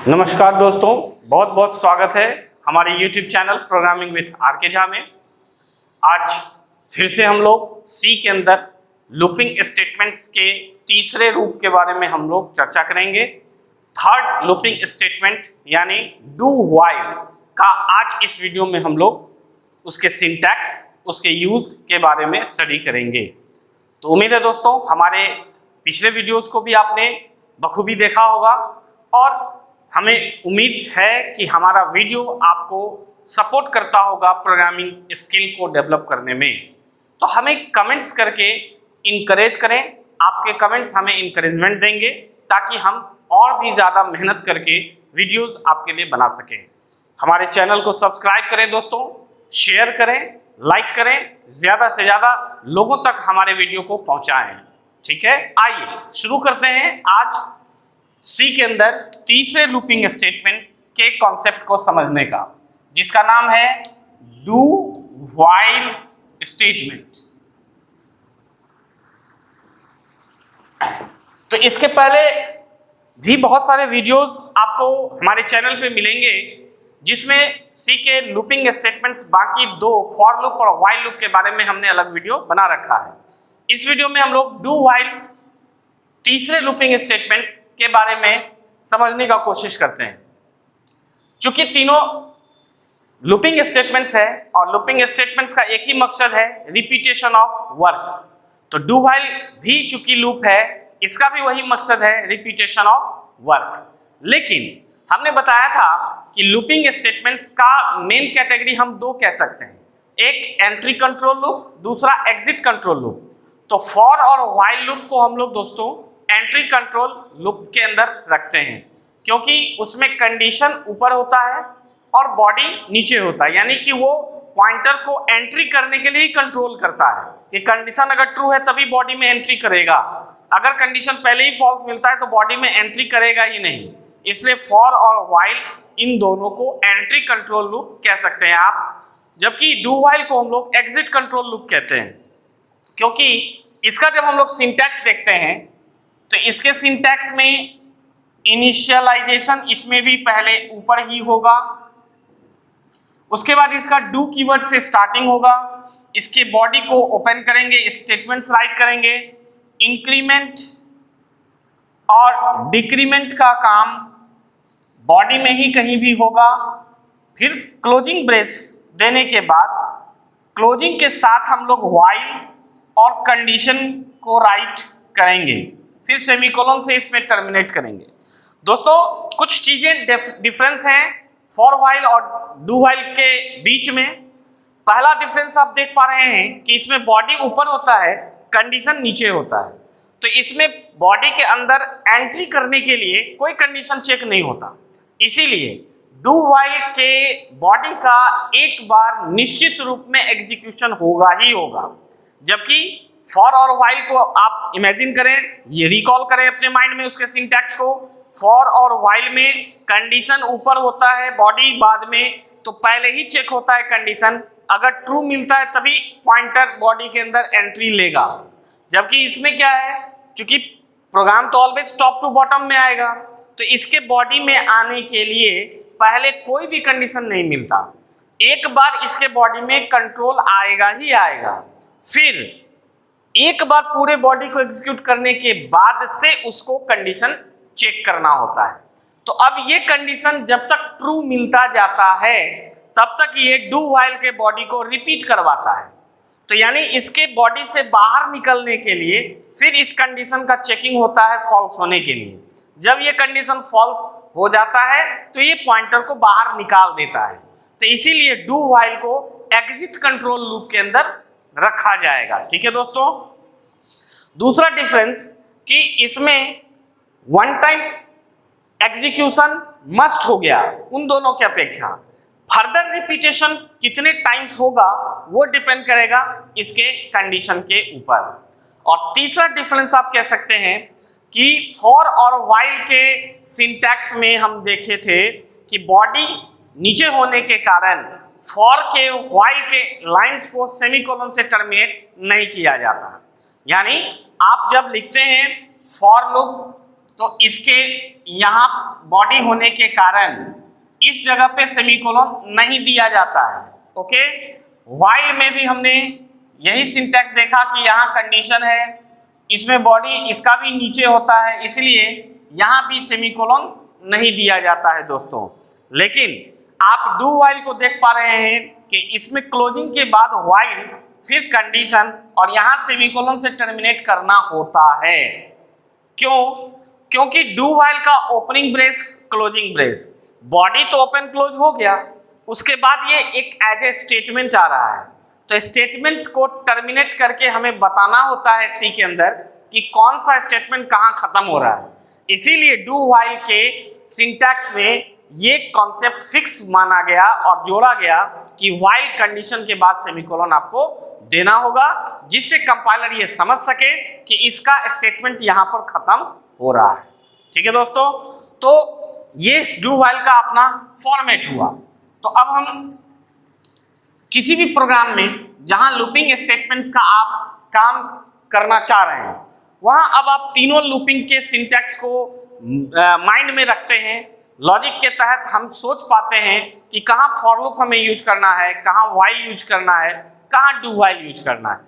नमस्कार दोस्तों, बहुत बहुत स्वागत है हमारे YouTube channel programming with R K. Jha में। आज फिर से हम लोग सी के अंदर लूपिंग स्टेटमेंट्स के तीसरे रूप के बारे में हम लोग चर्चा करेंगे। थर्ड लूपिंग स्टेटमेंट यानी डू व्हाइल का आज इस वीडियो में हम लोग उसके सिंटैक्स, उसके यूज के बारे में स्टडी करेंगे। तो उम्मीद है दोस्तों हमारे पिछले वीडियोस को भी आपने बखूबी देखा होगा और हमें उम्मीद है कि हमारा वीडियो आपको सपोर्ट करता होगा प्रोग्रामिंग स्किल को डेवलप करने में। तो हमें कमेंट्स करके इनकरेज करें, आपके कमेंट्स हमें इनकरेजमेंट देंगे ताकि हम और भी ज़्यादा मेहनत करके वीडियोस आपके लिए बना सकें। हमारे चैनल को सब्सक्राइब करें दोस्तों, शेयर करें, लाइक करें, ज़्यादा से ज़्यादा लोगों तक हमारे वीडियो को पहुँचाएँ। ठीक है, आइए शुरू करते हैं आज सी के अंदर तीसरे लूपिंग स्टेटमेंट्स के कॉन्सेप्ट को समझने का, जिसका नाम है डू व्हाइल स्टेटमेंट। तो इसके पहले भी बहुत सारे वीडियोस आपको हमारे चैनल पे मिलेंगे जिसमें सी के लूपिंग स्टेटमेंट्स, बाकी दो फॉर लूप और व्हाइल लूप के बारे में हमने अलग वीडियो बना रखा है। इस वीडियो में हम लोग डू व्हाइल तीसरे लूपिंग स्टेटमेंट्स के बारे में समझने का कोशिश करते हैं। चूंकि तीनों लूपिंग स्टेटमेंट्स है और लूपिंग स्टेटमेंट्स का एक ही मकसद है, रिपीटेशन ऑफ वर्क। तो डू व्हाइल भी चूंकि लूप है, इसका भी वही मकसद है, रिपीटेशन ऑफ वर्क। लेकिन हमने बताया था कि लूपिंग स्टेटमेंट्स का मेन कैटेगरी हम दो कह सकते हैं, एक एंट्री कंट्रोल लूप, दूसरा एग्जिट कंट्रोल लूप। तो फॉर और व्हाइल लूप को हम लोग दोस्तों एंट्री कंट्रोल लूप के अंदर रखते हैं, क्योंकि उसमें कंडीशन ऊपर होता है और बॉडी नीचे होता है, यानी कि वो पॉइंटर को एंट्री करने के लिए ही कंट्रोल करता है कि कंडीशन अगर ट्रू है तभी बॉडी में एंट्री करेगा, अगर कंडीशन पहले ही फॉल्स मिलता है तो बॉडी में एंट्री करेगा ही नहीं। इसलिए फॉर और व्हाइल इन दोनों को एंट्री कंट्रोल लूप कह सकते हैं आप, जबकि डू व्हाइल को हम लोग एग्जिट कंट्रोल लूप कहते हैं, क्योंकि इसका जब हम लोग सिंटैक्स देखते हैं तो इसके सिंटैक्स में इनिशियलाइजेशन इसमें भी पहले ऊपर ही होगा, उसके बाद इसका डू कीवर्ड से स्टार्टिंग होगा, इसके बॉडी को ओपन करेंगे, स्टेटमेंट्स राइट करेंगे, इंक्रीमेंट और डिक्रीमेंट का काम बॉडी में ही कहीं भी होगा। फिर क्लोजिंग ब्रेस देने के बाद क्लोजिंग के साथ हम लोग व्हाइल और कंडीशन को राइट करेंगे, फिर सेमीकोलन से इसमें टर्मिनेट करेंगे। दोस्तों कुछ चीजें डिफरेंस हैं फॉर व्हाइल और डू व्हाइल के बीच में। पहला डिफरेंस आप देख पा रहे हैं कि इसमें बॉडी ऊपर होता है, कंडीशन नीचे होता है। तो इसमें बॉडी के अंदर एंट्री करने के लिए कोई कंडीशन चेक नहीं होता, इसीलिए डू व्हाइल के बॉडी का एक बार निश्चित रूप में एग्जीक्यूशन होगा ही होगा, जबकि फॉर और व्हाइल को आप इमेजिन करें, ये रिकॉल करें अपने माइंड में उसके सिंटैक्स को। फॉर और व्हाइल में कंडीशन ऊपर होता है, बॉडी बाद में, तो पहले ही चेक होता है कंडीशन, अगर ट्रू मिलता है तभी पॉइंटर बॉडी के अंदर एंट्री लेगा। जबकि इसमें क्या है, क्योंकि प्रोग्राम तो ऑलवेज टॉप टू बॉटम में आएगा, तो इसके बॉडी में आने के लिए पहले कोई भी कंडीशन नहीं मिलता, एक बार इसके बॉडी में कंट्रोल आएगा ही आएगा, फिर एक बार पूरे बॉडी को एग्जीक्यूट करने के बाद से उसको कंडीशन चेक करना होता है। तो अब ये कंडीशन जब तक ट्रू मिलता जाता है तब तक ये डू व्हाइल के बॉडी को रिपीट करवाता है। तो यानी इसके बॉडी से बाहर निकलने के लिए फिर इस कंडीशन का चेकिंग होता है फॉल्स होने के लिए। जब ये कंडीशन फॉल्स हो जाता है तो ये पॉइंटर को बाहर निकाल देता है। तो इसीलिए डू व्हाइल को एग्जिट कंट्रोल लूप के अंदर रखा जाएगा। ठीक है दोस्तों, दूसरा डिफरेंस कि इसमें वन टाइम एग्जीक्यूशन मस्ट हो गया उन दोनों के अपेक्षा, फर्दर रिपीटेशन कितने टाइम्स होगा वो डिपेंड करेगा इसके कंडीशन के ऊपर। और तीसरा डिफरेंस आप कह सकते हैं कि फॉर और व्हाइल के सिंटैक्स में हम देखे थे कि बॉडी नीचे होने के कारण फॉर के व्हाइल के लाइंस को सेमीकोलन से टर्मिनेट नहीं किया जाता। यानी आप जब लिखते हैं फॉर लूप तो इसके यहाँ बॉडी होने के कारण इस जगह पे सेमीकोलन नहीं दिया जाता है। ओके, व्हाइल में भी हमने यही सिंटैक्स देखा कि यहाँ कंडीशन है, इसमें बॉडी इसका भी नीचे होता है, इसलिए यहाँ भी सेमीकोलन नहीं दिया जाता है दोस्तों। लेकिन आप डू व्हाइल को देख पा रहे हैं कि इसमें क्लोजिंग के बाद व्हाइल, फिर कंडीशन और यहाँ सेमीकोलन से टर्मिनेट करना होता है। क्यों? क्योंकि डू व्हाइल का opening brace, closing brace, body तो ओपन क्लोज हो गया, उसके बाद ये एक एज ए स्टेटमेंट आ रहा है, तो स्टेटमेंट को टर्मिनेट करके हमें बताना होता है सी के अंदर कि कौन सा स्टेटमेंट कहाँ खत्म हो रहा है। इसीलिए डू व्हाइल के सिंटैक्स में ये कॉन्सेप्ट फिक्स माना गया और जोड़ा गया कि व्हाइल कंडीशन के बाद सेमीकोलन आपको देना होगा, जिससे कंपाइलर ये समझ सके कि इसका स्टेटमेंट यहाँ पर खत्म हो रहा है। ठीक है दोस्तों, तो ये डू व्हाइल का अपना फॉर्मेट हुआ। तो अब हम किसी भी प्रोग्राम में जहां लूपिंग स्टेटमेंट्स का आप काम करना चाह रहे हैं, वहां अब आप तीनों लूपिंग के सिंटैक्स को माइंड में रखते हैं। लॉजिक के तहत हम सोच पाते हैं कि कहाँ फॉर लूप हमें यूज करना है, कहाँ व्हाइल यूज करना है, कहाँ डू व्हाइल यूज करना है।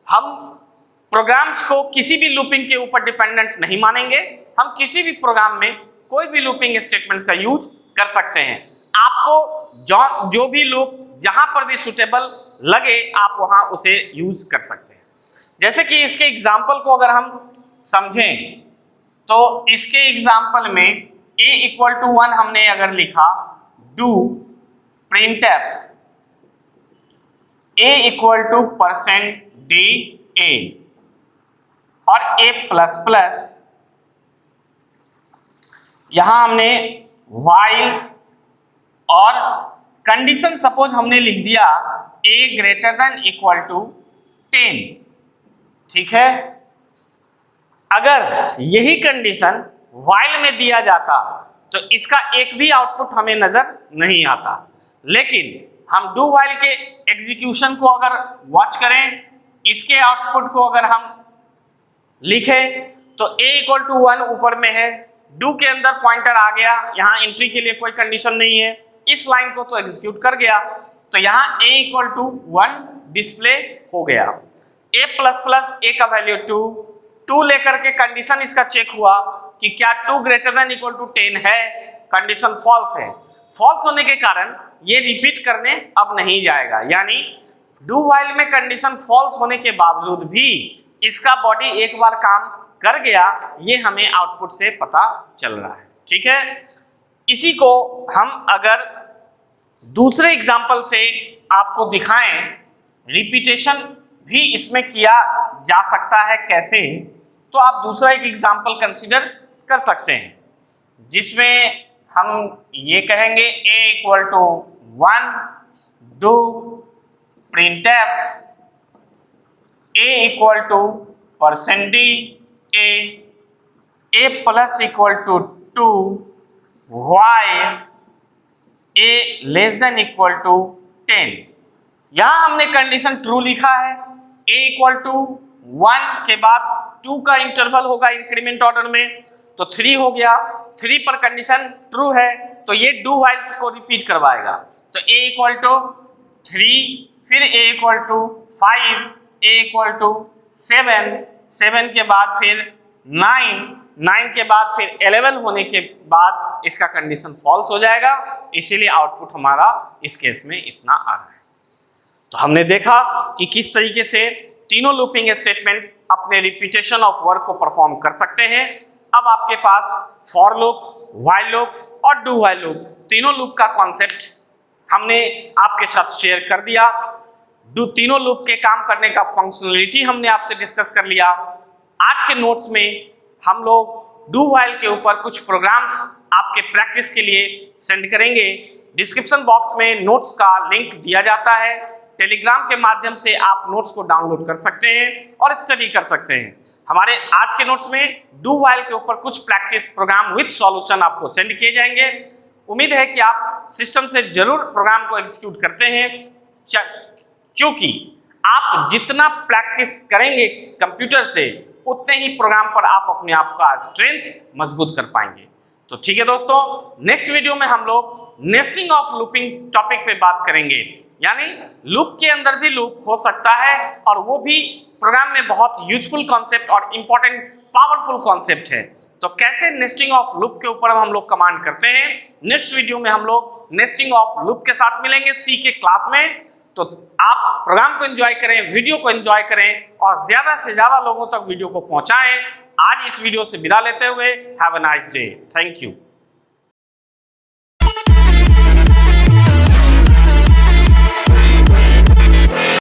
हम प्रोग्राम्स को किसी भी लूपिंग के ऊपर डिपेंडेंट नहीं मानेंगे, हम किसी भी प्रोग्राम में कोई भी लूपिंग स्टेटमेंट्स का यूज कर सकते हैं। आपको जो भी लूप जहां पर भी सुटेबल लगे आप वहां उसे यूज कर सकते हैं। जैसे कि इसके एग्जाम्पल को अगर हम समझें तो इसके एग्जाम्पल में a इक्वल टू 1 हमने अगर लिखा, do printf a equal to %d_a और a प्लस प्लस, यहां हमने व्हाइल और कंडीशन सपोज हमने लिख दिया a greater than equal to 10। ठीक है, अगर यही कंडीशन व्हाइल में दिया जाता तो इसका एक भी आउटपुट हमें नजर नहीं आता। लेकिन हम डू व्हाइल के एग्जीक्यूशन को अगर वॉच करें, इसके आउटपुट को अगर हम लिखें तो a इक्वल टू 1 ऊपर में है, डू के अंदर पॉइंटर आ गया, यहाँ एंट्री के लिए कोई कंडीशन नहीं है, इस लाइन को तो एग्जीक्यूट कर गया, तो यहाँ a इक्वल टू 1 डिस्प्ले हो गया। a प्लस प्लस a का वैल्यू 2 लेकर के कंडीशन इसका चेक हुआ कि क्या 2 ग्रेटर देन इक्वल टू 10 है, कंडीशन फॉल्स है। फॉल्स होने के कारण ये रिपीट करने अब नहीं जाएगा, यानी डू व्हाइल में कंडीशन फॉल्स होने के बावजूद भी इसका बॉडी एक बार काम कर गया, ये हमें आउटपुट से पता चल रहा है। ठीक है, इसी को हम अगर दूसरे एग्जाम्पल से आपको दिखाएं, रिपीटेशन भी इसमें किया जा सकता है कैसे, तो आप दूसरा एक एग्जाम्पल कंसीडर कर सकते हैं, जिसमें हम ये कहेंगे a equal to 1 do printf a equal to %d_a a plus equal to 2 while a less than equal to 10। यहां हमने कंडीशन ट्रू लिखा है, a इक्वल टू 1 के बाद 2 का इंटरवल होगा इंक्रीमेंट ऑर्डर में, तो 3 हो गया, 3 पर कंडीशन ट्रू है तो ये डू व्हाइल को रिपीट करवाएगा। तो a इक्वल टू 3, फिर a equal to 5, a equal to 7, 7 के बाद फिर 9, 9 के बाद फिर 11 होने के बाद इसका कंडीशन फॉल्स हो जाएगा, इसीलिए आउटपुट हमारा इस केस में इतना आ रहा है। तो हमने देखा कि किस तरीके से तीनों लूपिंग स्टेटमेंट्स अपने रिपीटेशन ऑफ वर्क को परफॉर्म कर सकते हैं। अब आपके पास फॉर लूप, व्हाइल लूप और डू व्हाइल लूप, तीनों लूप का कॉन्सेप्ट हमने आपके साथ शेयर कर दिया। तीनों लूप के काम करने का फंक्शनलिटी हमने आपसे डिस्कस कर लिया। आज के नोट्स में हम लोग डू व्हाइल के ऊपर कुछ प्रोग्राम्स आपके प्रैक्टिस के लिए सेंड करेंगे। डिस्क्रिप्शन बॉक्स में नोट्स का लिंक दिया जाता है, टेलीग्राम के माध्यम से आप नोट्स को डाउनलोड कर सकते हैं और स्टडी कर सकते हैं। हमारे आज के नोट्स में डू व्हाइल के ऊपर कुछ प्रैक्टिस प्रोग्राम विद सॉल्यूशन आपको सेंड किए जाएंगे। उम्मीद है कि आप सिस्टम से जरूर प्रोग्राम को एग्जीक्यूट करते हैं, क्योंकि आप जितना प्रैक्टिस करेंगे कंप्यूटर से उतने ही प्रोग्राम पर आप अपने आप का स्ट्रेंथ मजबूत कर पाएंगे। तो ठीक है दोस्तों, नेक्स्ट वीडियो में हम लोग नेस्टिंग ऑफ लूपिंग टॉपिक पे बात करेंगे, यानी लूप के अंदर भी लूप हो सकता है और वो भी प्रोग्राम में बहुत यूजफुल कॉन्सेप्ट और इंपॉर्टेंट पावरफुल कॉन्सेप्ट है। तो कैसे नेस्टिंग ऑफ लूप के ऊपर हम लोग कमांड करते हैं, नेक्स्ट वीडियो में हम लोग नेस्टिंग ऑफ लूप के साथ मिलेंगे सी के क्लास में। तो आप प्रोग्राम को एंजॉय करें, वीडियो को एंजॉय करें और ज्यादा से ज्यादा लोगों तक वीडियो को पहुंचाएं। आज इस वीडियो से विदा लेते हुए have a nice day, thank you.